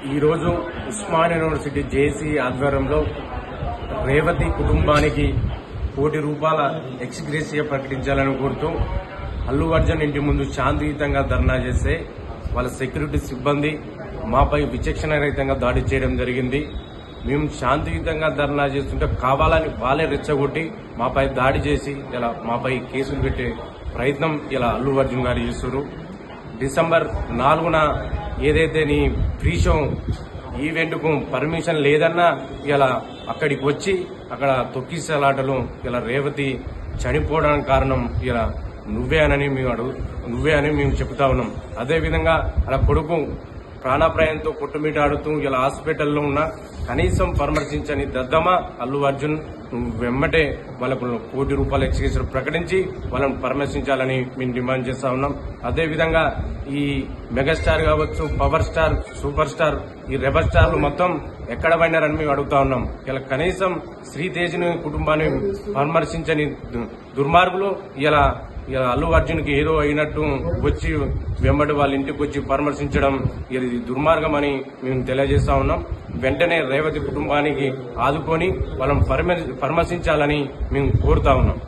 ఈరోజు ఉస్మానియా యూనివర్సిటీ జేసీ ఆధ్వర్యంలో రేవతి కుటుంబానికి ₹1,00,00,000 ఎక్స్గ్రేషియా ప్రకటించాలని కోరుతూ అల్లు అర్జున్ ఇంటి ముందు శాంతియుతంగా ధర్నా చేస్తే వాళ్ళ సెక్యూరిటీ సిబ్బంది మాపై విచక్షణరహితంగా దాడి చేయడం జరిగింది. మేము శాంతియుతంగా ధర్నా చేస్తుంటే కావాలని వాళ్ళే రెచ్చగొట్టి మాపై దాడి చేసి ఇలా మాపై కేసులు పెట్టే ప్రయత్నం ఇలా అల్లు అర్జున్ గారు చేస్తున్నారు. డిసెంబర్ 4న ఏదైతే నీ ఫ్రీ షో ఈవెంట్కు పర్మిషన్ లేదన్నా ఇలా అక్కడికి వచ్చి అక్కడ తొక్కిసలాటలు ఇలా రేవతి చనిపోవడానికి కారణం ఇలా నువ్వే అని మేము చెప్తా ఉన్నాం. అదేవిధంగా అలా కొడుకు ప్రాణాప్రాయంతో కొట్టుమిటాడుతూ ఇలా హాస్పిటల్లో ఉన్న కనీసం పరామర్శించని దద్దమ్మ అల్లు అర్జున్ వెమ్మటే వాళ్ళకు ₹1,00,00,000 ఎక్స్గ్రేషియా ప్రకటించి వాళ్ళని పరామర్శించాలని మేము డిమాండ్ చేస్తా ఉన్నాం. అదేవిధంగా ఈ మెగాస్టార్ కావచ్చు, పవర్ స్టార్, సూపర్ స్టార్, ఈ రెబల్ స్టార్లు మొత్తం ఎక్కడ పోయినారని మేము అడుగుతా ఉన్నాం. ఇలా కనీసం శ్రీతేజ్ని కుటుంబాన్ని పరామర్శించని దుర్మార్గులు ఇలా అల్లు అర్జున్ కి ఏదో అయినట్టు వచ్చి వెంబడి వాళ్ళ ఇంటికి వచ్చి పరామర్శించడం ఇది దుర్మార్గం అని మేము తెలియజేస్తా ఉన్నాం. వెంటనే రేవతి కుటుంబానికి ఆదుకొని వాళ్ళని పరామర్శించాలని మేము కోరుతా ఉన్నాం.